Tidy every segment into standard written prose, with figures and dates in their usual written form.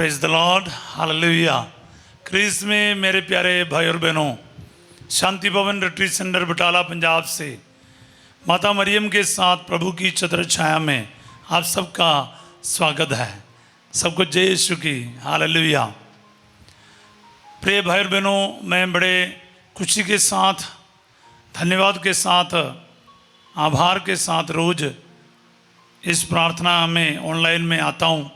Praise the lord, hallelujah. Christ में मेरे प्यारे भाई और बहनों, शांति भवन रिट्रीट सेंटर बटाला पंजाब से माता मरियम के साथ प्रभु की छत्र छाया में आप सबका स्वागत है। सबको जय यीशु की, हालेलुया। प्रिय भाई और बहनों, मैं बड़े खुशी के साथ, धन्यवाद के साथ, आभार के साथ रोज़ इस प्रार्थना में ऑनलाइन में आता हूँ,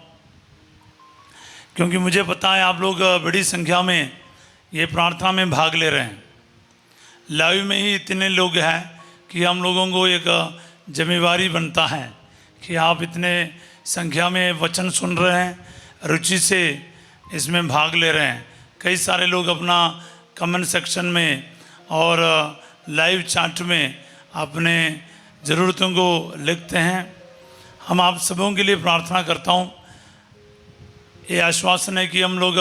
क्योंकि मुझे पता है आप लोग बड़ी संख्या में ये प्रार्थना में भाग ले रहे हैं। लाइव में ही इतने लोग हैं कि हम लोगों को एक जिम्मेवारी बनता है कि आप इतने संख्या में वचन सुन रहे हैं, रुचि से इसमें भाग ले रहे हैं। कई सारे लोग अपना कमेंट सेक्शन में और लाइव चैट में अपने ज़रूरतों को लिखते हैं। हम आप सबों के लिए प्रार्थना करता हूँ। ये आश्वासन है कि हम लोग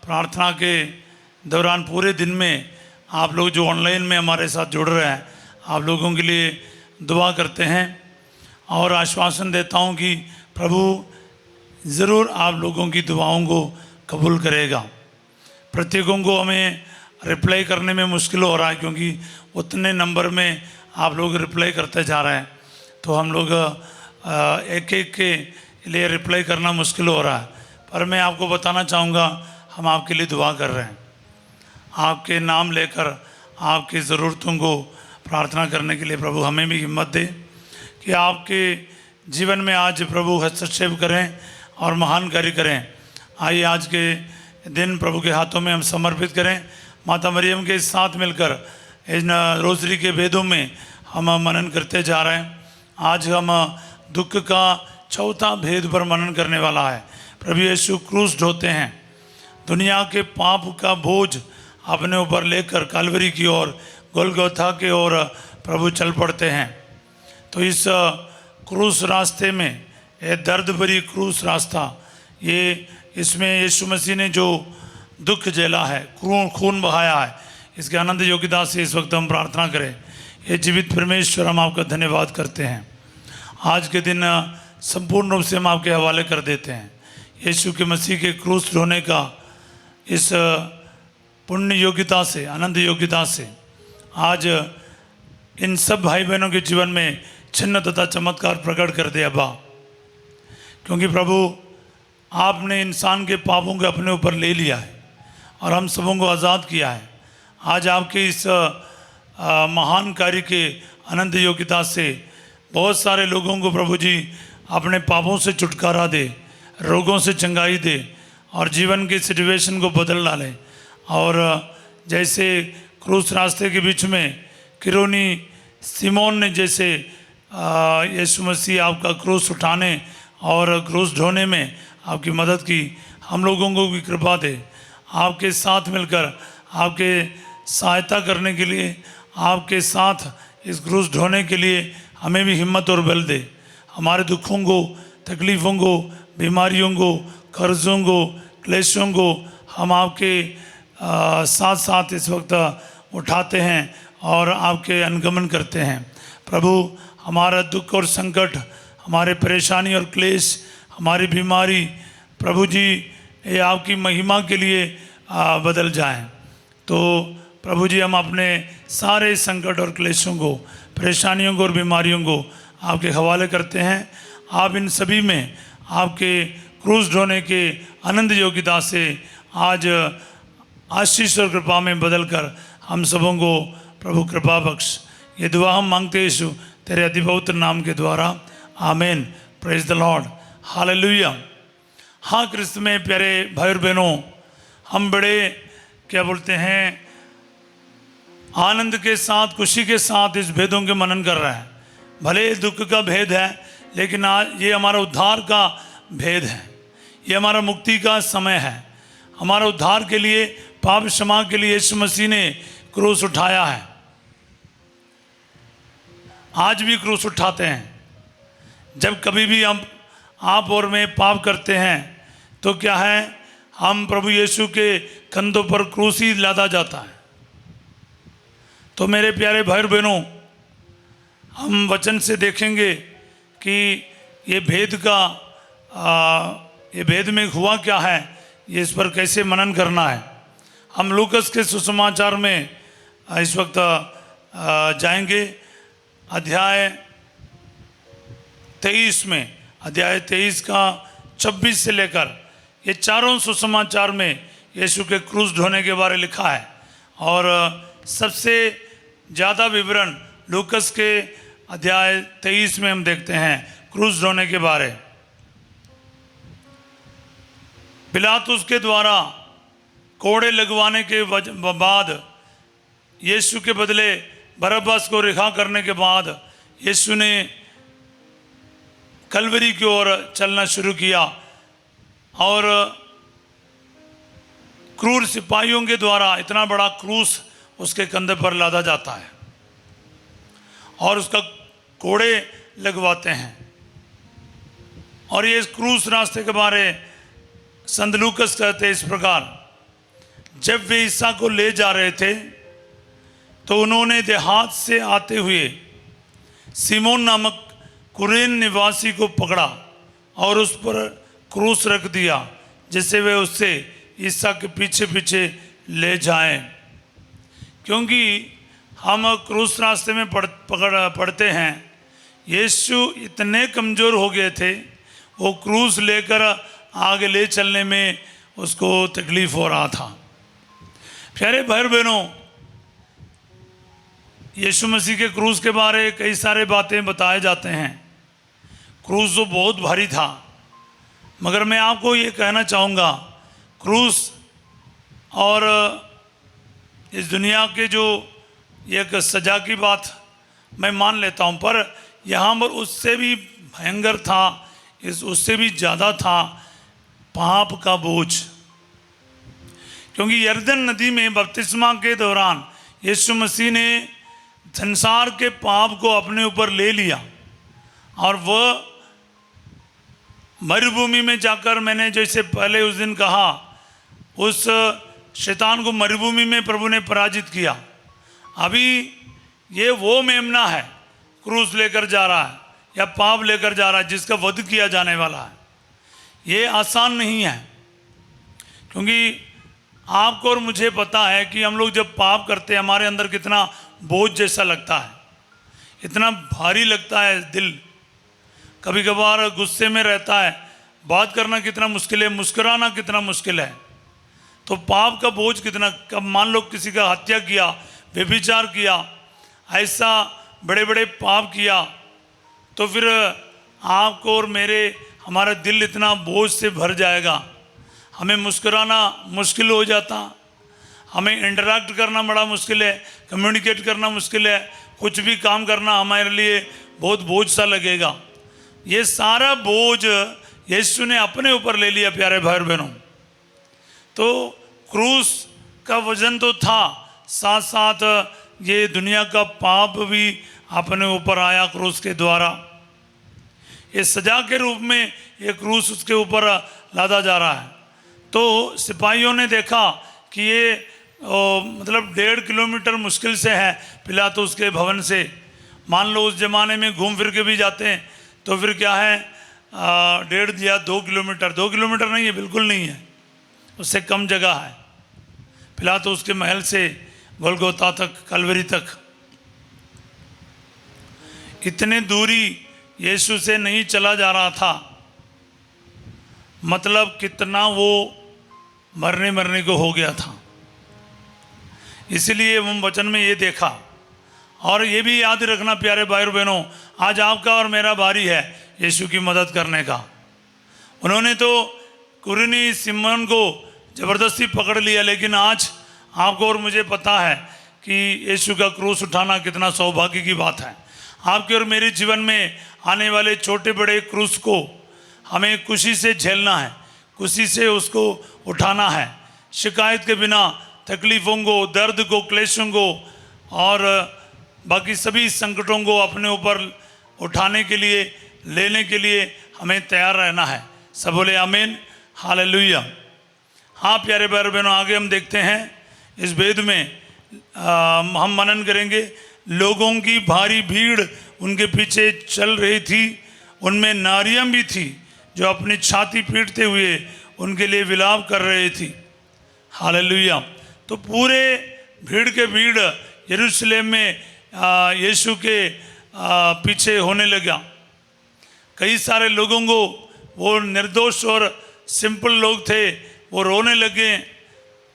प्रार्थना के दौरान पूरे दिन में आप लोग जो ऑनलाइन में हमारे साथ जुड़ रहे हैं, आप लोगों के लिए दुआ करते हैं और आश्वासन देता हूँ कि प्रभु ज़रूर आप लोगों की दुआओं को कबूल करेगा। प्रत्येकों को हमें रिप्लाई करने में मुश्किल हो रहा है, क्योंकि उतने नंबर में आप लोग रिप्लाई करते जा रहे हैं, तो हम लोग एक एक के लिए रिप्लाई करना मुश्किल हो रहा है। पर मैं आपको बताना चाहूँगा, हम आपके लिए दुआ कर रहे हैं। आपके नाम लेकर आपकी ज़रूरतों को प्रार्थना करने के लिए प्रभु हमें भी हिम्मत दे कि आपके जीवन में आज प्रभु हस्तक्षेप करें और महान कार्य करें। आइए आज के दिन प्रभु के हाथों में हम समर्पित करें। माता मरियम के साथ मिलकर इन रोज़री के भेदों में हम मनन करते जा रहे हैं। आज हम दुख का चौथा भेद पर मनन करने वाला है। प्रभु यीशु क्रूस ढोते हैं, दुनिया के पाप का बोझ अपने ऊपर लेकर कलवरी की ओर, गोलगोथा की ओर प्रभु चल पड़ते हैं। तो इस क्रूस रास्ते में, ये दर्द भरी क्रूस रास्ता, ये इसमें यीशु मसीह ने जो दुख झेला है, खून बहाया है, इसके आनंद योग्यता से इस वक्त हम प्रार्थना करें। ये जीवित परमेश्वर, हम आपका धन्यवाद करते हैं। आज के दिन संपूर्ण रूप से हम आपके हवाले कर देते हैं। यीशु के मसीह के क्रूस ढोने का इस पुण्य योग्यता से, आनंद योग्यता से आज इन सब भाई बहनों के जीवन में चिन्ह तथा चमत्कार प्रकट कर दे अब्बा, क्योंकि प्रभु आपने इंसान के पापों को अपने ऊपर ले लिया है और हम सबों को आज़ाद किया है। आज आपके इस महान कार्य के आनंद योग्यता से बहुत सारे लोगों को प्रभु जी अपने पापों से छुटकारा दे, रोगों से चंगाई दे और जीवन के सिचुएशन को बदल डाले। और जैसे क्रूस रास्ते के बीच में किरोनी सिमोन ने जैसे यीशु मसीह आपका क्रूस उठाने और क्रूस ढोने में आपकी मदद की, हम लोगों को भी कृपा दे। आपके साथ मिलकर, आपके सहायता करने के लिए, आपके साथ इस क्रूस ढोने के लिए हमें भी हिम्मत और बल दे। हमारे दुखों को, तकलीफ़ों को, बीमारियों को, कर्ज़ों को, क्लेशों को हम आपके साथ साथ इस वक्त उठाते हैं और आपके अनुगमन करते हैं। प्रभु हमारा दुख और संकट, हमारे परेशानी और क्लेश, हमारी बीमारी प्रभु जी ये आपकी महिमा के लिए बदल जाएं। तो प्रभु जी हम अपने सारे संकट और क्लेशों को, परेशानियों को और बीमारियों को आपके हवाले करते हैं। आप इन सभी में आपके क्रूस ढोने के आनंद योग्यता से आज आशीष और कृपा में बदल कर हम सबों को प्रभु कृपा बख्श। ये दुआ हम मांगते हैं यीशु तेरे अति पवित्र नाम के द्वारा, आमीन। Praise the lord, hallelujah. हाँ, क्रिस्त में प्यारे भाई और बहनों, हम बड़े क्या बोलते हैं, आनंद के साथ, खुशी के साथ इस भेदों के मनन कर रहे हैं। भले दुख का भेद है, लेकिन आज ये हमारा उद्धार का भेद है। ये हमारा मुक्ति का समय है। हमारा उद्धार के लिए, पाप क्षमा के लिए यीशु मसीह ने क्रूस उठाया है। आज भी क्रूस उठाते हैं। जब कभी भी हम, आप और मैं पाप करते हैं तो क्या है, हम प्रभु यीशु के कंधों पर क्रूस ही लादा जाता है। तो मेरे प्यारे भाई बहनों, हम वचन से देखेंगे कि ये भेद का ये भेद में हुआ क्या है ये इस पर कैसे मनन करना है। हम लूकस के सुसमाचार में इस वक्त जाएंगे अध्याय 23 में। अध्याय 23 का 26 से लेकर ये चारों सुसमाचार में यीशु के क्रूस ढोने के बारे लिखा है। और सबसे ज़्यादा विवरण लूकस के अध्याय 23 में हम देखते हैं क्रूस ढोने के बारे। पिलातुस के द्वारा कोड़े लगवाने के बाद यीशु के बदले बरअब्बास को रिहा करने के बाद यीशु ने कलवरी की ओर चलना शुरू किया और क्रूर सिपाहियों के द्वारा इतना बड़ा क्रूस उसके कंधे पर लादा जाता है और उसका कोड़े लगवाते हैं। और ये क्रूस रास्ते के बारे संत लूकस कहते हैं इस प्रकार, जब वे ईसा को ले जा रहे थे तो उन्होंने देहात से आते हुए सिमोन नामक कुरेन निवासी को पकड़ा और उस पर क्रूस रख दिया, जिससे वे उससे ईसा के पीछे पीछे ले जाएं। क्योंकि हम क्रूस रास्ते में पढ़ते हैं यीशु इतने कमज़ोर हो गए थे, वो क्रूस लेकर आगे ले चलने में उसको तकलीफ़ हो रहा था। प्यारे भाई बहनों, यीशु मसीह के क्रूस के बारे कई सारे बातें बताए जाते हैं। क्रूस तो बहुत भारी था, मगर मैं आपको ये कहना चाहूँगा क्रूस और इस दुनिया के जो एक सजा की बात मैं मान लेता हूँ, पर यहाँ पर उससे भी भयंकर था, उससे भी ज़्यादा था पाप का बोझ। क्योंकि यरदन नदी में बपतिस्मा के दौरान यीशु मसीह ने संसार के पाप को अपने ऊपर ले लिया और वह मरुभूमि में जाकर, मैंने जैसे पहले उस दिन कहा, उस शैतान को मरुभूमि में प्रभु ने पराजित किया। अभी ये वो मेमना है क्रूस लेकर जा रहा है या पाप लेकर जा रहा है जिसका वध किया जाने वाला है। ये आसान नहीं है, क्योंकि आपको और मुझे पता है कि हम लोग जब पाप करते हैं हमारे अंदर कितना बोझ जैसा लगता है, इतना भारी लगता है दिल। कभी कभार गुस्से में रहता है, बात करना कितना मुश्किल है, मुस्कुराना कितना मुश्किल है। तो पाप का बोझ कितना, कब मान लो किसी का हत्या किया, व्यभिचार किया, ऐसा बड़े बड़े पाप किया, तो फिर आपको और हमारा दिल इतना बोझ से भर जाएगा, हमें मुस्कुराना मुश्किल हो जाता, हमें इंटरैक्ट करना बड़ा मुश्किल है, कम्युनिकेट करना मुश्किल है, कुछ भी काम करना हमारे लिए बहुत बोझ सा लगेगा। ये सारा बोझ यीशु ने अपने ऊपर ले लिया। प्यारे भाई बहनों, तो क्रूस का वजन तो था, साथ साथ ये दुनिया का पाप भी अपने ऊपर आया क्रूस के द्वारा। ये सजा के रूप में ये क्रूस उसके ऊपर लादा जा रहा है। तो सिपाहियों ने देखा कि ये मतलब 1.5 किलोमीटर मुश्किल से है पिलातुस के भवन से। मान लो उस ज़माने में घूम फिर के भी जाते हैं तो फिर क्या है, 1.5 या 2 किलोमीटर, 2 किलोमीटर नहीं है, बिल्कुल नहीं है, उससे कम जगह है पिलातुस के महल से गोलगोता तक, कलवरी तक। इतने दूरी यीशु से नहीं चला जा रहा था, मतलब कितना वो मरने को हो गया था। इसलिए हम वचन में ये देखा। और ये भी याद रखना प्यारे भाई और बहनों, आज आपका और मेरा बारी है यीशु की मदद करने का। उन्होंने तो कुरेनी सिमोन को ज़बरदस्ती पकड़ लिया, लेकिन आज आपको और मुझे पता है कि यीशु का क्रूस उठाना कितना सौभाग्य की बात है। आपके और मेरे जीवन में आने वाले छोटे बड़े क्रूस को हमें खुशी से झेलना है, खुशी से उसको उठाना है, शिकायत के बिना तकलीफ़ों को, दर्द को, क्लेशों को और बाकी सभी संकटों को अपने ऊपर उठाने के लिए, लेने के लिए हमें तैयार रहना है। सब बोले आमीन, हालेलुया। हाँ प्यारे भाई बहनों, आगे हम देखते हैं इस वेद में हम मनन करेंगे। लोगों की भारी भीड़ उनके पीछे चल रही थी, उनमें नारियां भी थी जो अपनी छाती पीटते हुए उनके लिए विलाप कर रही थी। हालेलुया। तो पूरे भीड़ के भीड़ यरूशलेम में यीशु के पीछे होने लगा। कई सारे लोगों को, वो निर्दोष और सिंपल लोग थे, वो रोने लगे।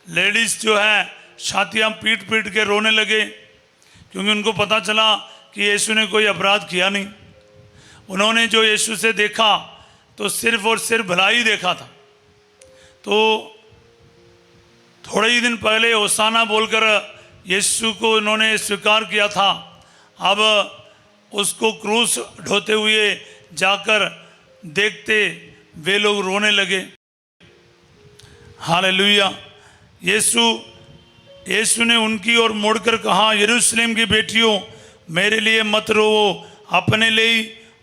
लेडीज़ जो है छातियाँ पीट पीट के रोने लगे, क्योंकि उनको पता चला कि यीशु ने कोई अपराध किया नहीं। उन्होंने जो यीशु से देखा तो सिर्फ और सिर्फ भलाई देखा था। तो थोड़े ही दिन पहले होसाना बोलकर यीशु को उन्होंने स्वीकार किया था। अब उसको क्रूस ढोते हुए जाकर देखते वे लोग रोने लगे। हालेलुया। यीशु ने उनकी ओर मुड़कर कहा, यरूशलेम की बेटियों, मेरे लिए मत रोवो, अपने लिए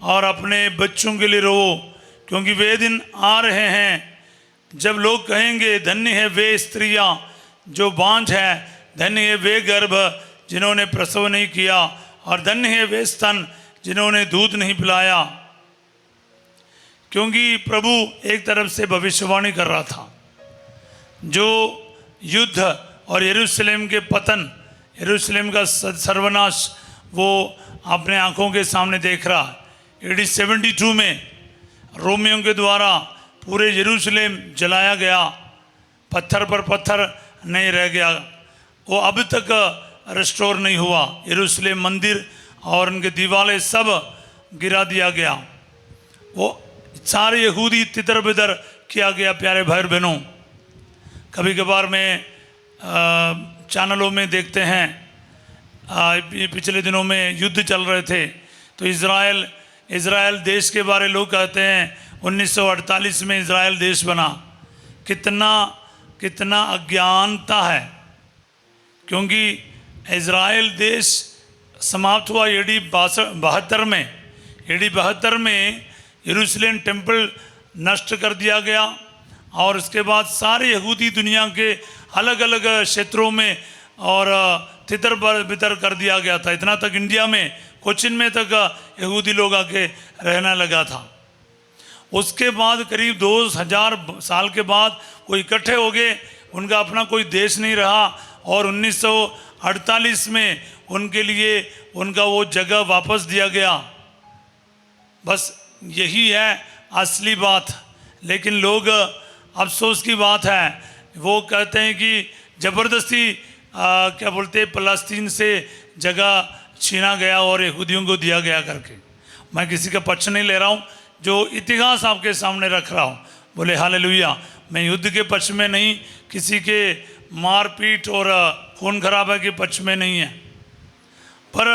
और अपने बच्चों के लिए रोवो, क्योंकि वे दिन आ रहे हैं जब लोग कहेंगे, धन्य है वे स्त्रियां जो बांझ है, धन्य है वे गर्भ जिन्होंने प्रसव नहीं किया, और धन्य है वे स्तन जिन्होंने दूध नहीं पिलाया। क्योंकि प्रभु एक तरफ से भविष्यवाणी कर रहा था, जो युद्ध और यरूशलेम के पतन, यरूशलेम का सर्वनाश वो अपने आंखों के सामने देख रहा है। AD 72 में रोमियों के द्वारा पूरे यरूशलेम जलाया गया, पत्थर पर पत्थर नहीं रह गया। वो अब तक रिस्टोर नहीं हुआ। यरूशलेम मंदिर और उनके दीवारें सब गिरा दिया गया। वो सारे यहूदी तितर बितर किया गया। प्यारे भाई बहनों, कभी कभार में चैनलों में देखते हैं, पिछले दिनों में युद्ध चल रहे थे, तो इज़राइल देश के बारे लोग कहते हैं 1948 में इज़राइल देश बना। कितना अज्ञानता है, क्योंकि इज़राइल देश समाप्त हुआ AD 72 में। AD 72 में यरूशलेम टेम्पल नष्ट कर दिया गया, और उसके बाद सारे यहूदी दुनिया के अलग अलग क्षेत्रों में और तितर बितर कर दिया गया था। इतना तक इंडिया में कोचिन में तक यहूदी लोग आके रहने लगा था। उसके बाद करीब 2000 साल के बाद वो इकट्ठे हो गए, उनका अपना कोई देश नहीं रहा, और 1948 में उनके लिए उनका वो जगह वापस दिया गया। बस यही है असली बात। लेकिन लोग, अफसोस की बात है, वो कहते हैं कि ज़बरदस्ती क्या बोलते हैं, फ़लस्तीन से जगह छीना गया और यहूदियों को दिया गया करके। मैं किसी का पक्ष नहीं ले रहा हूँ, जो इतिहास आपके सामने रख रहा हूँ। बोले हालेलुया। मैं युद्ध के पक्ष में नहीं, किसी के मारपीट और खून खराबा के पक्ष में नहीं है। पर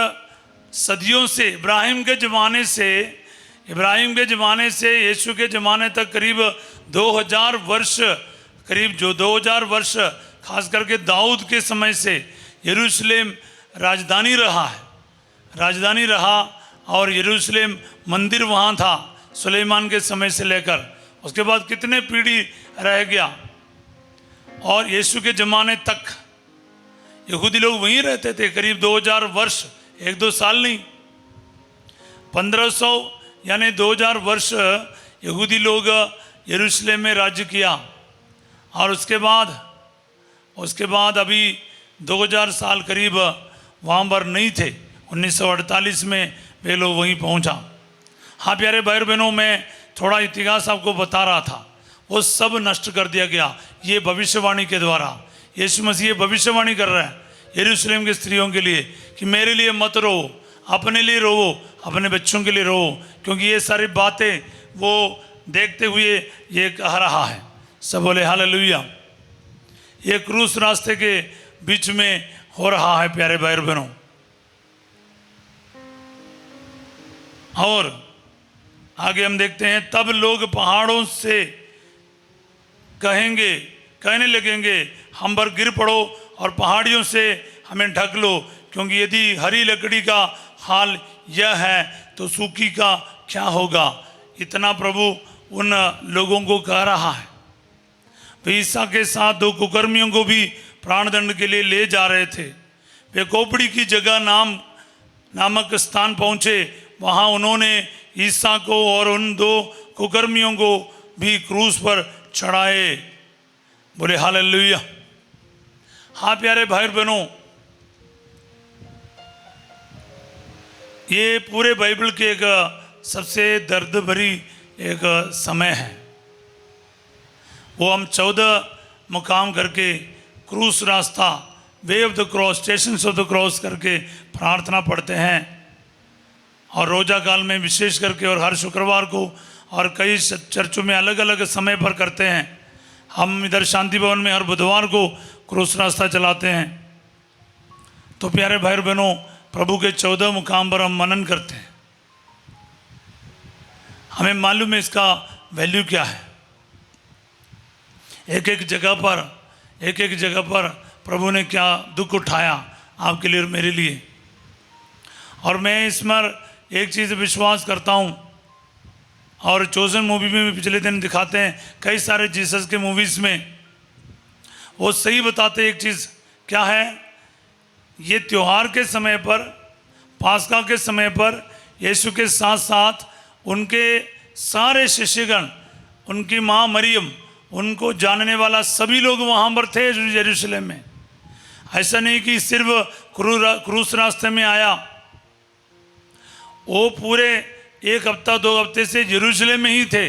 सदियों से, इब्राहिम के ज़माने से यीशु के ज़माने तक करीब 2000 वर्ष, करीब जो 2000 वर्ष, खास करके दाऊद के समय से यरूशलेम राजधानी रहा, और यरूशलेम मंदिर वहाँ था सुलेमान के समय से लेकर। उसके बाद कितने पीढ़ी रह गया, और यीशु के ज़माने तक यहूदी लोग वहीं रहते थे करीब 2000 वर्ष, 1-2 साल नहीं, 1500 यानी 2000 वर्ष यहूदी लोग यरूशलेम में राज्य किया। और उसके बाद अभी 2000 साल करीब वहाँ पर नहीं थे। 1948 में वे लोग वहीं पहुँचा। हाँ प्यारे भाई बहनों, मैं थोड़ा इतिहास आपको बता रहा था, वो सब नष्ट कर दिया गया ये भविष्यवाणी के द्वारा। यीशु मसीह भविष्यवाणी कर रहा है यरूशलेम के स्त्रियों के लिए कि मेरे लिए मत रो, अपने लिए रो, अपने बच्चों के लिए रो, क्योंकि ये सारी बातें वो देखते हुए ये कह रहा है। सब बोले हालेलुया। ये क्रूस रास्ते के बीच में हो रहा है प्यारे भाई बहनों। और आगे हम देखते हैं, तब लोग पहाड़ों से कहने लगेंगे, हम पर गिर पड़ो और पहाड़ियों से हमें ढक लो, क्योंकि यदि हरी लकड़ी का हाल यह है तो सूखी का क्या होगा। इतना प्रभु उन लोगों को कह रहा है। वे ईसा के साथ 2 कुकर्मियों को भी प्राणदंड के लिए ले जा रहे थे। वे खोपड़ी की जगह नामक स्थान पहुँचे। वहाँ उन्होंने ईसा को और उन 2 कुकर्मियों को भी क्रूस पर चढ़ाए। बोले हालेलुया। हाँ प्यारे भाई बहनों, ये पूरे बाइबल की एक सबसे दर्द भरी एक समय है। वो हम 14 मुकाम करके क्रूस रास्ता, way of the cross, stations of the cross करके प्रार्थना पढ़ते हैं। और रोजा काल में विशेष करके, और हर शुक्रवार को, और कई चर्चों में अलग अलग समय पर करते हैं। हम इधर शांति भवन में हर बुधवार को क्रूस रास्ता चलाते हैं। तो प्यारे भाई बहनों, प्रभु के 14 मुकाम पर हम मनन करते हैं। हमें मालूम है इसका वैल्यू क्या है। एक एक जगह पर प्रभु ने क्या दुख उठाया आपके लिए और मेरे लिए। और मैं इसमें एक चीज़ विश्वास करता हूँ, और चोजन मूवी में भी पिछले दिन दिखाते हैं, कई सारे जीसस के मूवीज़ में वो सही बताते एक चीज़ क्या है। ये त्यौहार के समय पर, पास्का के समय पर, यीशु के साथ साथ उनके सारे शिष्यगण, उनकी माँ मरियम, उनको जानने वाला सभी लोग वहाँ पर थे यरूशलेम में। ऐसा नहीं कि सिर्फ क्रूस रास्ते में आया, वो पूरे 1 हफ्ता 2 हफ्ते से यरूशलेम में ही थे।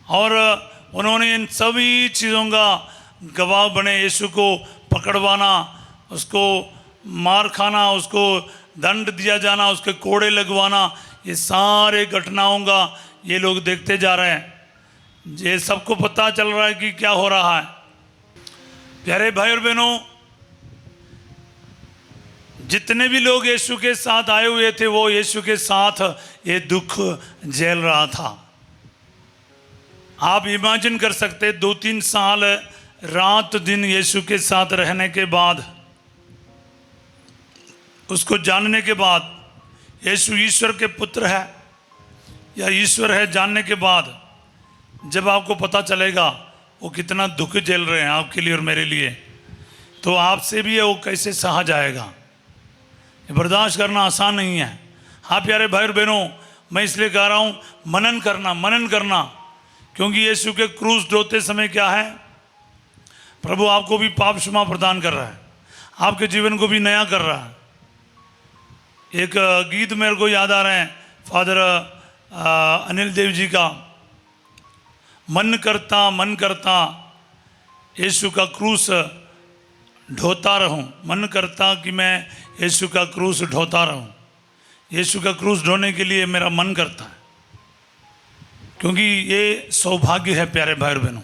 और उन्होंने इन सभी चीज़ों का गवाह बने। यीशु को पकड़वाना, उसको मार खाना, उसको दंड दिया जाना, उसके कोड़े लगवाना, ये सारे घटनाओं का ये लोग देखते जा रहे हैं। ये सबको पता चल रहा है कि क्या हो रहा है। प्यारे भाई और बहनों, जितने भी लोग यीशु के साथ आए हुए थे, वो यीशु के साथ ये दुख झेल रहा था। आप इमेजिन कर सकते, 2-3 साल रात दिन यीशु के साथ रहने के बाद, उसको जानने के बाद, यीशु ईश्वर के पुत्र है या ईश्वर है जानने के बाद, जब आपको पता चलेगा वो कितना दुख झेल रहे हैं आपके लिए और मेरे लिए, तो आपसे भी वो कैसे सहा जाएगा। ये बर्दाश्त करना आसान नहीं है। हाँ प्यारे भाई और बहनों, मैं इसलिए कह रहा हूँ मनन करना, क्योंकि यीशु के क्रूस ढोते समय क्या है, प्रभु आपको भी पाप क्षमा प्रदान कर रहा है, आपके जीवन को भी नया कर रहा है। एक गीत मेरे को याद आ रहे हैं फादर अनिल देव जी का, मन करता यीशु का क्रूस ढोता रहूं, मन करता कि मैं यीशु का क्रूस ढोता रहूं। यीशु का क्रूस ढोने के लिए मेरा मन करता है, क्योंकि ये सौभाग्य है प्यारे भाई और बहनों।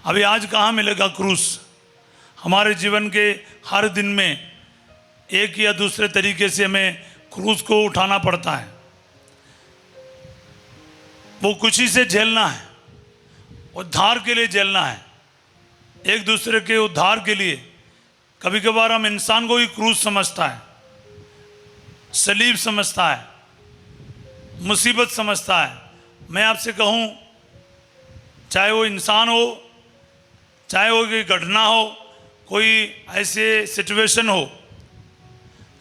अभी आज कहाँ मिलेगा क्रूस। हमारे जीवन के हर दिन में एक या दूसरे तरीके से हमें क्रूस को उठाना पड़ता है। वो कुछ ही से झेलना है, उद्धार के लिए झेलना है, एक दूसरे के उद्धार के लिए। कभी कभार हम इंसान को ही क्रूस समझता है, सलीब समझता है, मुसीबत समझता है। मैं आपसे कहूँ, चाहे वो इंसान हो, चाहे वो कोई घटना हो, कोई ऐसे सिचुएशन हो,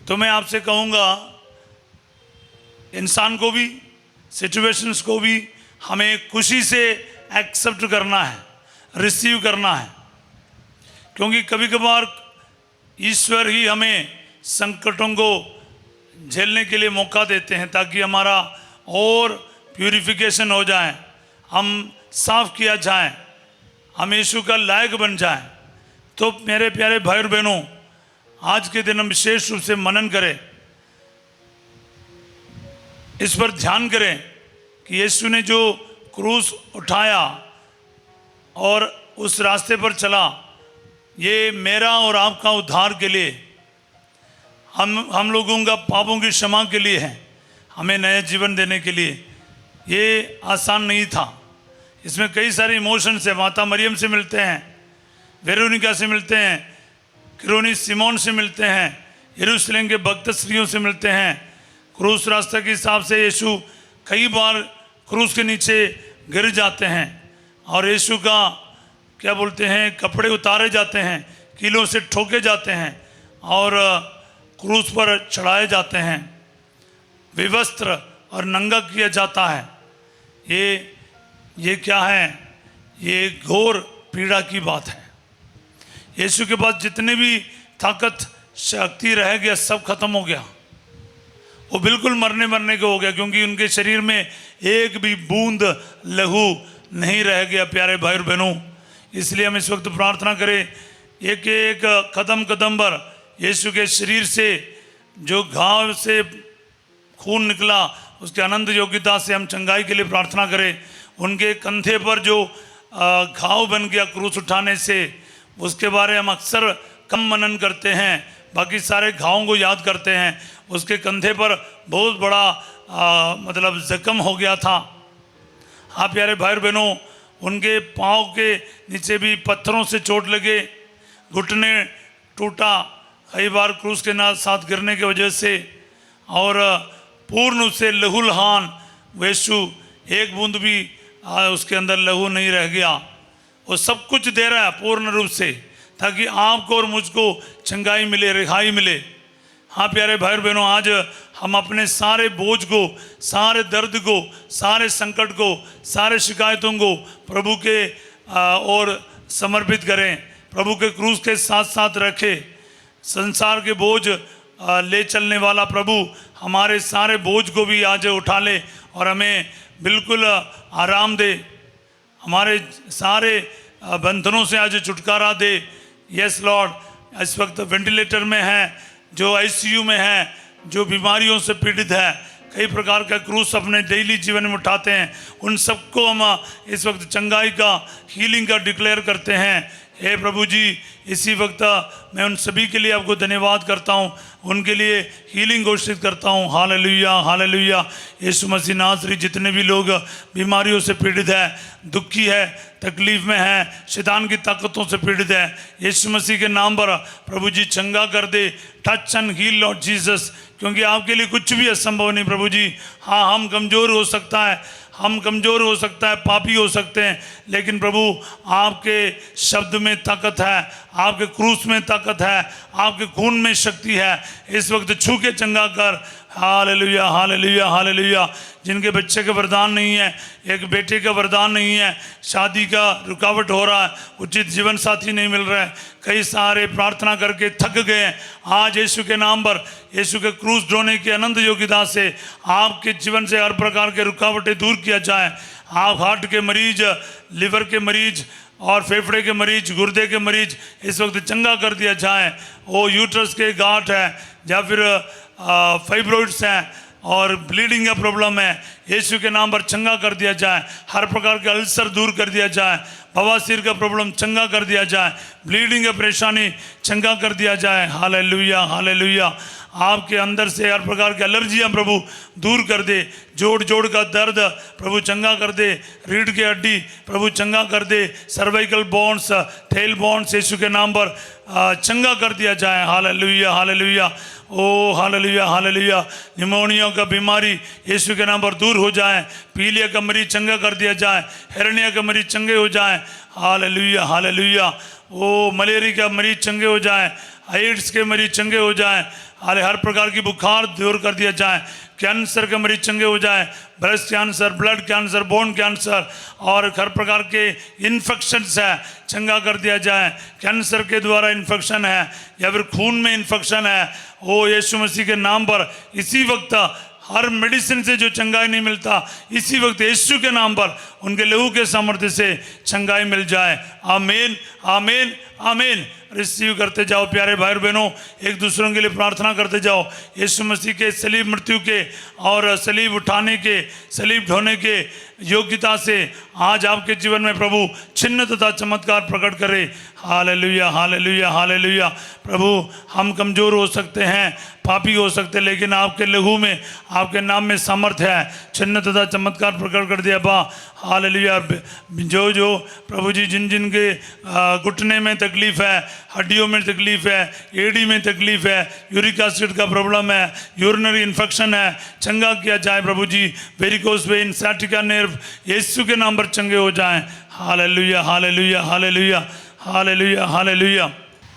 तो मैं आपसे कहूँगा इंसान को भी, सिचुएशंस को भी हमें खुशी से एक्सेप्ट करना है, रिसीव करना है। क्योंकि कभी कभार ईश्वर ही हमें संकटों को झेलने के लिए मौका देते हैं, ताकि हमारा और प्यूरिफिकेशन हो जाए, हम साफ किया जाए, हम यीशु का लायक बन जाए। तो मेरे प्यारे भाई और बहनों, आज के दिन हम विशेष रूप से मनन करें, इस पर ध्यान करें कि यीशु ने जो क्रूस उठाया और उस रास्ते पर चला, ये मेरा और आपका उद्धार के लिए, हम लोगों का पापों की क्षमा के लिए है, हमें नया जीवन देने के लिए। ये आसान नहीं था। इसमें कई सारे इमोशंस है। माता मरियम से मिलते हैं, वेरोनिका से मिलते हैं, क्रोनी सिमोन से मिलते हैं, यरूशलेम के भक्त स्त्रियों से मिलते हैं। क्रूस रास्ते के हिसाब से यीशु कई बार क्रूस के नीचे गिर जाते हैं और यीशु का क्या बोलते हैं, कपड़े उतारे जाते हैं, कीलों से ठोके जाते हैं और क्रूस पर चढ़ाए जाते हैं, विवस्त्र और नंगा किया जाता है। ये क्या है? ये घोर पीड़ा की बात है। यीशु के पास जितने भी ताकत शक्ति रह गया सब खत्म हो गया। वो बिल्कुल मरने को हो गया, क्योंकि उनके शरीर में एक भी बूंद लहू नहीं रह गया प्यारे भाई और बहनों। इसलिए हम इस वक्त प्रार्थना करें, एक एक कदम कदम पर यीशु के शरीर से जो घाव से खून निकला उसके अनंत योग्यता से हम चंगाई के लिए प्रार्थना करें। उनके कंधे पर जो घाव बन गया क्रूस उठाने से, उसके बारे हम अक्सर कम मनन करते हैं, बाकी सारे घावों को याद करते हैं। उसके कंधे पर बहुत बड़ा मतलब जख्म हो गया था। हाँ प्यारे भाई बहनों, उनके पाँव के नीचे भी पत्थरों से चोट लगे, घुटने टूटा कई बार क्रूस के साथ गिरने की वजह से, और पूर्ण उससे लहूलहान यीशु, एक बूंद भी उसके अंदर लहू नहीं रह गया। वो सब कुछ दे रहा है पूर्ण रूप से, ताकि आपको और मुझको चंगाई मिले, रिहाई मिले। हाँ प्यारे भाई बहनों, आज हम अपने सारे बोझ को, सारे दर्द को, सारे संकट को, सारे शिकायतों को प्रभु के और समर्पित करें, प्रभु के क्रूस के साथ साथ रखें। संसार के बोझ ले चलने वाला प्रभु हमारे सारे बोझ को भी आज उठा ले और हमें बिल्कुल आराम दे, हमारे सारे बंधनों से आज छुटकारा दे। यस लॉर्ड, इस वक्त वेंटिलेटर में है, जो आईसीयू में है, जो बीमारियों से पीड़ित है, कई प्रकार का क्रूस अपने डेली जीवन में उठाते हैं, उन सबको हम इस वक्त चंगाई का, हीलिंग का डिक्लेयर करते हैं। हे प्रभु जी, इसी वक्त मैं उन सभी के लिए आपको धन्यवाद करता हूँ, उनके लिए हीलिंग घोषित करता हूँ। Hallelujah hallelujah. यीशु मसीह नासरी, जितने भी लोग बीमारियों से पीड़ित है, दुखी है, तकलीफ में है, शैतान की ताकतों से पीड़ित है, यीशु मसीह के नाम पर प्रभु जी चंगा कर दे। Touch and heal Lord Jesus, क्योंकि आपके लिए कुछ भी असंभव नहीं प्रभु जी। हाँ, हम कमज़ोर हो सकता है, हम कमज़ोर हो सकता है, पापी हो सकते हैं, लेकिन प्रभु आपके शब्द में ताकत है, आपके क्रूस में ताकत है, आपके खून में शक्ति है। इस वक्त छू के चंगा कर। Hallelujah hallelujah hallelujah. जिनके बच्चे का वरदान नहीं है, एक बेटे का वरदान नहीं है, शादी का रुकावट हो रहा है, उचित जीवन साथी नहीं मिल रहा है, कई सारे प्रार्थना करके थक गए हैं, आज यीशु के नाम पर, यीशु के क्रूस ढोने की अनंत योग्यता से आपके जीवन से हर प्रकार के रुकावटें दूर किया जाए। आप हार्ट के मरीज, लिवर के मरीज और फेफड़े के मरीज, गुर्दे के मरीज इस वक्त चंगा कर दिया जाए। वो यूट्रस के गांठ है या फिर फाइब्रॉइड्स हैं और ब्लीडिंग का प्रॉब्लम है, यीशु के नाम पर चंगा कर दिया जाए। हर प्रकार के अल्सर दूर कर दिया जाए, बवासीर का प्रॉब्लम चंगा कर दिया जाए, ब्लीडिंग का परेशानी चंगा कर दिया जाए। Hallelujah hallelujah. आपके अंदर से हर प्रकार की एलर्जियां प्रभु दूर कर दे, जोड़ जोड़ का दर्द प्रभु चंगा कर दे, रीढ़ की हड्डी प्रभु चंगा कर दे, सर्वाइकल बोन्स, टेल बोन्स यीशु के नाम पर चंगा कर दिया जाए। Hallelujah hallelujah. ओ हालेलुया हालेलुया। निमोनिया का बीमारी यीशु के नाम पर दूर हो जाए, पीलिया का मरीज चंगा कर दिया जाए, हेरनिया का मरीज चंगे हो जाए। Hallelujah hallelujah. ओ मलेरिया का मरीज चंगे हो जाए, एड्स के मरीज चंगे हो जाए, हर प्रकार की बुखार दूर कर दिया जाए, कैंसर के मरीज चंगे हो जाए, breast cancer, blood cancer, bone cancer और हर प्रकार के इन्फेक्शंस है चंगा कर दिया जाए। कैंसर के द्वारा इन्फेक्शन है या फिर खून में इन्फेक्शन है, ओ यीशु मसीह के नाम पर इसी वक्त हर मेडिसिन से जो चंगाई नहीं मिलता, इसी वक्त यीशु के नाम पर उनके लहू के सामर्थ्य से चंगाई मिल जाए। आमीन आमीन आमीन। रिसीव करते जाओ प्यारे भाई बहनों, एक दूसरों के लिए प्रार्थना करते जाओ। यीशु मसीह के सलीब मृत्यु के और सलीब उठाने के, सलीब ढोने के योग्यता से आज आपके जीवन में प्रभु चिन्ह तथा चमत्कार प्रकट करे। Hallelujah hallelujah hallelujah. प्रभु हम कमज़ोर हो सकते हैं, पापी हो सकते हैं, लेकिन आपके लहू में, आपके नाम में सामर्थ्य है, चिन्ह तथा चमत्कार प्रकट कर दिया बा। हालेलुया। जो जो प्रभु जी जिन जिन के घुटने में तकलीफ है, हड्डियों में तकलीफ है, एड़ी में तकलीफ है, यूरिक एसिड का प्रॉब्लम है, यूरिनरी इन्फेक्शन है, चंगा किया जाए प्रभु जी। वेरिकोस वेन, साइटिका नर्व यीशु के नाम पर चंगे हो जाएं। Hallelujah hallelujah hallelujah hallelujah hallelujah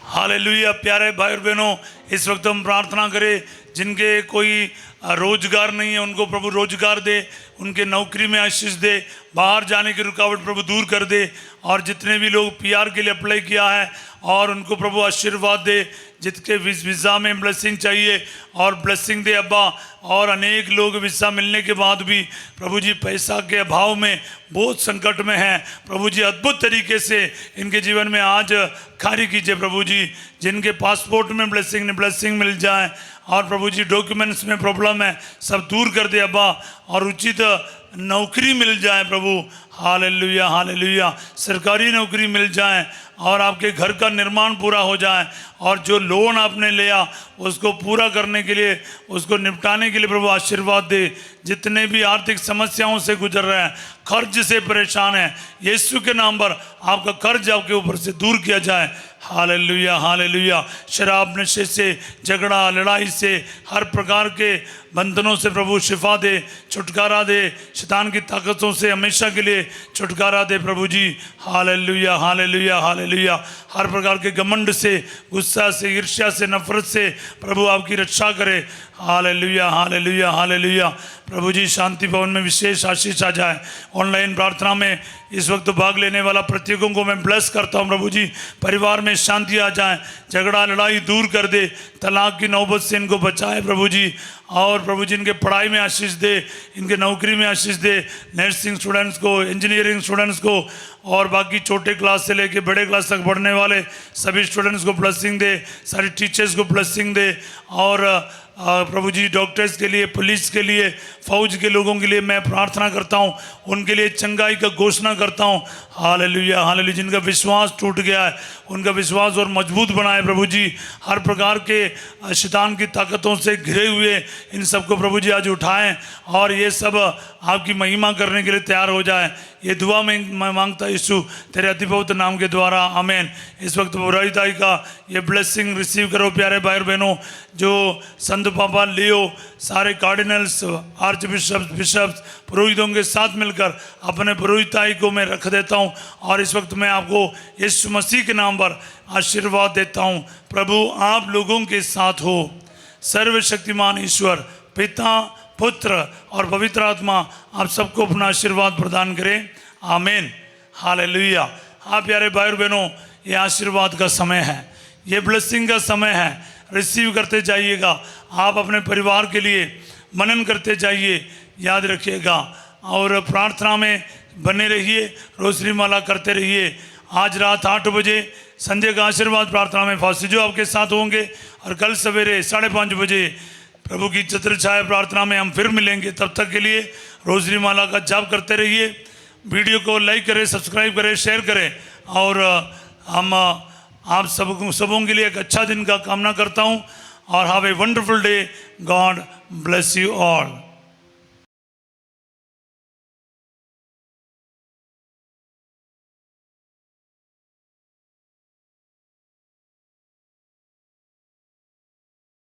hallelujah. प्यारे भाई और बहनों, इस वक्त हम प्रार्थना करें जिनके कोई रोजगार नहीं है, उनको प्रभु रोजगार दे, उनके नौकरी में आशीष दे, बाहर जाने की रुकावट प्रभु दूर कर दे। और जितने भी लोग पीआर के लिए अप्लाई किया है और उनको प्रभु आशीर्वाद दे, जिसके वीज़ा में ब्लेसिंग चाहिए और ब्लेसिंग दे अब्बा। और अनेक लोग वीज़ा मिलने के बाद भी प्रभु जी पैसा के अभाव में बहुत संकट में हैं, प्रभु जी अद्भुत तरीके से इनके जीवन में आज कार्य कीजिए प्रभु जी। जिनके पासपोर्ट में ब्लेसिंग मिल जाए और प्रभु जी डॉक्यूमेंट्स में प्रॉब्लम है सब दूर कर दे अब्बा। और उचित नौकरी मिल जाए प्रभु, हालेलुया हालेलुया। सरकारी नौकरी मिल जाए और आपके घर का निर्माण पूरा हो जाए। और जो लोन आपने लिया उसको पूरा करने के लिए, उसको निपटाने के लिए प्रभु आशीर्वाद दे। जितने भी आर्थिक समस्याओं से गुजर रहे हैं, कर्ज से परेशान हैं, यीशु के नाम पर आपका कर्ज आपके ऊपर से दूर किया जाए। Hallelujah hallelujah. शराब नशे से, झगड़ा लड़ाई से, हर प्रकार के बंधनों से प्रभु शिफा दे, छुटकारा दे। शैतान की ताकतों से हमेशा के लिए छुटकारा दे प्रभु जी। Hallelujah hallelujah hallelujah. हर प्रकार के घमंड से, गुस्सा से, ईर्ष्या से, नफरत से प्रभु आपकी रक्षा करे। Hallelujah hallelujah hallelujah. प्रभु जी शांति भवन में विशेष आशीष आ जाए। ऑनलाइन प्रार्थना में इस वक्त भाग लेने वाला प्रत्येकों को मैं ब्लेस करता हूँ प्रभु जी। परिवार में शांति आ जाए, झगड़ा लड़ाई दूर कर दे, तलाक की नौबत से इनको बचाए प्रभु जी। और प्रभु जी इनके पढ़ाई में आशीष दे, इनके नौकरी में आशीष दे, नर्सिंग स्टूडेंट्स को, इंजीनियरिंग स्टूडेंट्स को और बाकी छोटे क्लास से लेके बड़े क्लास तक पढ़ने वाले सभी स्टूडेंट्स को ब्लेसिंग दे, सारे टीचर्स को ब्लेसिंग दे। और प्रभु जी डॉक्टर्स के लिए, पुलिस के लिए, फौज के लोगों के लिए मैं प्रार्थना करता हूँ, उनके लिए चंगाई का घोषणा करता हूँ। Hallelujah hallelujah. जिनका विश्वास टूट गया है उनका विश्वास और मजबूत बनाए प्रभु जी। हर प्रकार के शैतान की ताकतों से घिरे हुए इन सबको प्रभु जी आज उठाएं और ये सब आपकी महिमा करने के लिए तैयार हो जाए। ये दुआ में मैं मांगता यीशु तेरे अति पवित्र नाम के द्वारा, आमीन। इस वक्त बुराई का ये ब्लेसिंग रिसीव करो प्यारे भाई और बहनों। जो संत पापा लियो, सारे कार्डिनल्स, आर्च बिशप्स, पुरोहितों के साथ मिलकर अपने पुरोहिताई को मैं रख देता हूँ। और इस वक्त मैं आपको यीशु मसीह के नाम पर आशीर्वाद देता हूँ। प्रभु आप लोगों के साथ हो। सर्वशक्तिमान ईश्वर पिता, पुत्र और पवित्र आत्मा आप सबको अपना आशीर्वाद प्रदान करें, आमीन हालेलुया। हाँ प्यारे भाई और बहनों, ये आशीर्वाद का समय है, ये ब्लेसिंग का समय है। रिसीव करते जाइएगा। आप अपने परिवार के लिए मनन करते जाइए, याद रखिएगा। और प्रार्थना में बने रहिए, रोशनी माला करते रहिए। आज रात 8 बजे संध्या का आशीर्वाद प्रार्थना में फास्टर जो आपके साथ होंगे और कल सवेरे 5:30 बजे प्रभु की छत्र छाया प्रार्थना में हम फिर मिलेंगे। तब तक के लिए रोजरी माला का जाप करते रहिए। वीडियो को लाइक करें, सब्सक्राइब करें, शेयर करें। और हम आप सबों के लिए एक अच्छा दिन का कामना करता हूँ। और have a wonderful day. God bless you all.